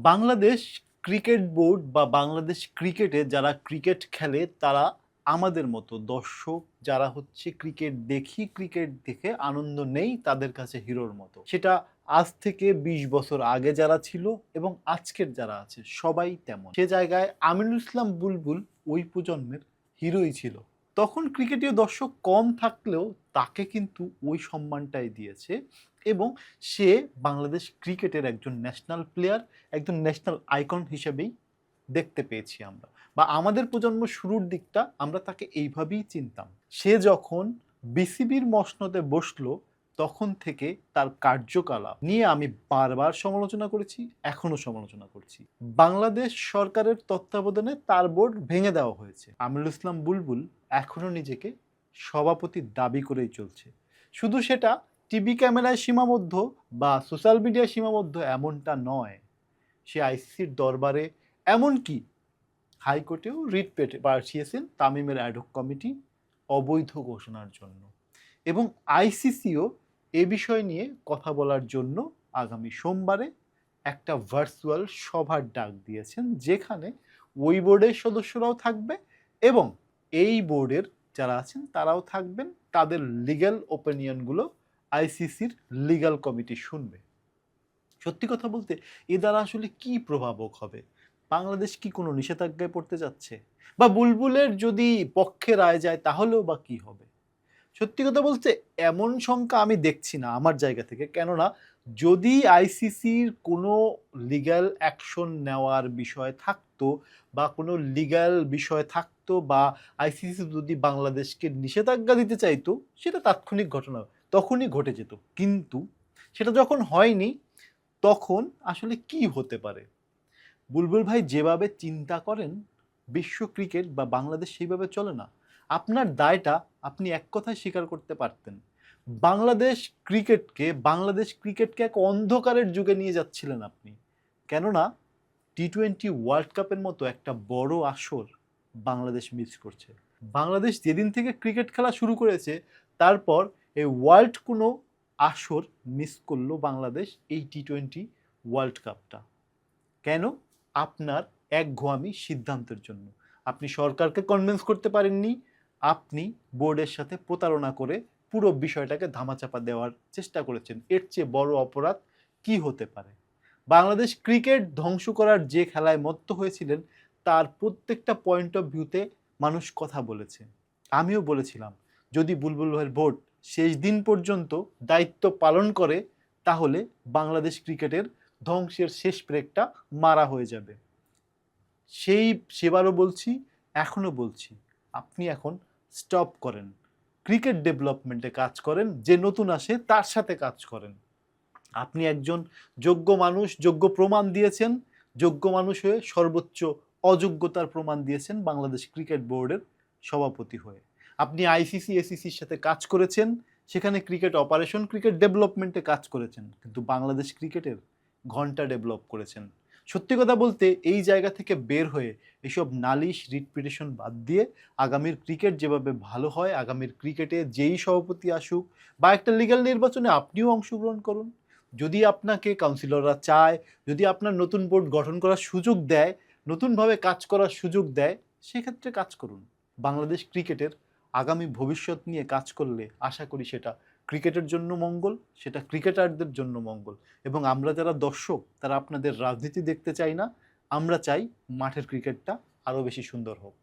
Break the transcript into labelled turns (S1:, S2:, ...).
S1: Bangladesh cricket board বা বাংলাদেশ ক্রিকেটে যারা ক্রিকেট খেলে তারা আমাদের মতো দর্শক যারা হচ্ছে ক্রিকেট দেখি, ক্রিকেট দেখে আনন্দ নেই, তাদের কাছে হিরোর মতো। সেটা আজ থেকে ২০ বছর আগে যারা ছিল এবং আজকের যারা আছে সবাই তেমন। সে জায়গায় আমিনুল ইসলাম বুলবুল ওই প্রজন্মের হিরোই ছিল। তখন ক্রিকেটীয় দর্শক কম থাকলেও তাকে কিন্তু ওই সম্মানটাই দিয়েছে এবং সে বাংলাদেশ ক্রিকেটের একজন ন্যাশনাল প্লেয়ার, একজন ন্যাশনাল আইকন হিসেবেই দেখতে পেয়েছি আমরা, বা আমাদের প্রজন্ম শুরুর দিকটা আমরা তাকে এইভাবেই চিনতাম। সে যখন বিসিবির মসনদে বসলো তখন থেকে তার কার্যকলাপ নিয়ে আমি বারবার সমালোচনা করেছি, এখনো সমালোচনা করছি। বাংলাদেশ সরকারের তত্ত্বাবধানে তার বোর্ড ভেঙে দেওয়া হয়েছে। আমিনুল ইসলাম বুলবুল এখনো নিজেকে সভাপতির দাবি করেই চলছে। শুধু সেটা টিভি ক্যামেরায় সীমাবদ্ধ বা সোশ্যাল মিডিয়ায় সীমাবদ্ধ এমনটা নয়, সে আইসিসির দরবারে এমনকি হাইকোর্টেও রিট পাঠিয়েছেন তামিমের অ্যাডহক কমিটি অবৈধ ঘোষণার জন্য, এবং আইসিসিও এ বিষয় নিয়ে কথা বলার জন্য আগামী সোমবারে একটা ভার্চুয়াল সভার ডাক দিয়েছেন, যেখানে ওই বোর্ডের সদস্যরাও থাকবে এবং এই বোর্ডের যারা আছেন তারাও থাকবেন। তাদের লিগ্যাল ওপিনিয়নগুলো আইসিসির লিগ্যাল কমিটি শুনবে। সত্যি কথা বলতে এ দ্বারা আসলে কি প্রভাবক হবে? বাংলাদেশ কি কোনো নিষেধাজ্ঞায় পড়তে যাচ্ছে? বা বুলবুলের যদি পক্ষে রায় যায় তাহলেও বা কি হবে? সত্যি কথা বলতে এমন শঙ্কা আমি দেখছি না আমার জায়গা থেকে। কেননা যদি আইসিসির কোনো লিগ্যাল অ্যাকশন নেওয়ার বিষয় থাকতো বা কোনো লিগ্যাল বিষয় থাকতো বা আইসিসি যদি বাংলাদেশকে নিষেধাজ্ঞা দিতে চাইতো, সেটা তাৎক্ষণিক ঘটনা তখনই ঘটে যেত। কিন্তু সেটা যখন হয়নি, তখন আসলে কি হতে পারে? বুলবুল ভাই যেভাবে চিন্তা করেন, বিশ্ব ক্রিকেট বা বাংলাদেশ সেইভাবে চলে না। আপনার দায়টা আপনি এক কথায় স্বীকার করতে পারতেন। বাংলাদেশ ক্রিকেটকে এক অন্ধকারের যুগে নিয়ে যাচ্ছিলেন আপনি। কেননা টি-20 ওয়ার্ল্ড কাপের মতো একটা বড় আসর বাংলাদেশ মিস করছে। বাংলাদেশ যেদিন থেকে ক্রিকেট খেলা শুরু করেছে, তারপর এই ওয়ার্ল্ড কোনো আসর মিস করলো বাংলাদেশ, এই টি-20 ওয়ার্ল্ড কাপটা। কেন? আপনার একঘেয়েমি সিদ্ধান্তের জন্য। আপনি সরকারকে কনভিন্স করতে পারেননি, আপনি বোর্ডের সাথে প্রতারণা করে পুরো বিষয়টাকে ধামাচাপা দেওয়ার চেষ্টা করেছেন। এর চেয়ে বড় অপরাধ কি হতে পারে? বাংলাদেশ ক্রিকেট ধ্বংস করার যে খেলায় মত্ত হয়েছিলেন, তার প্রত্যেকটা পয়েন্ট অফ ভিউতে মানুষ কথা বলেছে। আমিও বলেছিলাম, যদি বুলবুল ভাইয়ের বোর্ড শেষ দিন পর্যন্ত দায়িত্ব পালন করে, তাহলে বাংলাদেশ ক্রিকেটের ধ্বংসের শেষ ব্রেকটা মারা হয়ে যাবে। সেবারও বলছি, এখনো বলছি, আপনি এখন স্টপ করেন, ক্রিকেট ডেভেলপমেন্টে কাজ করেন, যে নতুন আসে তার সাথে কাজ করেন। আপনি একজন যোগ্য মানুষ, যোগ্য প্রমাণ দিয়েছেন, যোগ্য মানুষ হয়ে সর্বোচ্চ অযোগ্যতার প্রমাণ দিয়েছেন বাংলাদেশ ক্রিকেট বোর্ডের সভাপতি হয়ে। আপনি আইসিসি এসিসির সাথে কাজ করেছেন, সেখানে ক্রিকেট অপারেশন, ক্রিকেট ডেভেলপমেন্টে কাজ করেছেন, কিন্তু বাংলাদেশ ক্রিকেটের ঘন্টা ডেভেলপ করেছেন। সত্যি কথা বলতে এই জায়গা থেকে বের হয়ে এসব নালিশ রিট পিটিশন বাদ দিয়ে আগামীর ক্রিকেট যেভাবে ভালো হয়, আগামীর ক্রিকেটে যেই সভাপতি আসুক বা একটা লিগ্যাল নির্বাচনে আপনিও অংশগ্রহণ করুন। যদি আপনাকে কাউন্সিলররা চায়, যদি আপনার নতুন বোর্ড গঠন করার সুযোগ দেয়, নতুনভাবে কাজ করার সুযোগ দেয়, সেক্ষেত্রে কাজ করুন। বাংলাদেশ ক্রিকেটের আগামী ভবিষ্যৎ নিয়ে কাজ করলে আশা করি সেটা ক্রিকেটের জন্য মঙ্গল, সেটা ক্রিকেটারদের জন্য মঙ্গল। এবং আমরা যারা দর্শক, তারা আপনাদের রাজনীতি দেখতে চাই না, আমরা চাই মাঠের ক্রিকেটটা আরও বেশি সুন্দর হোক।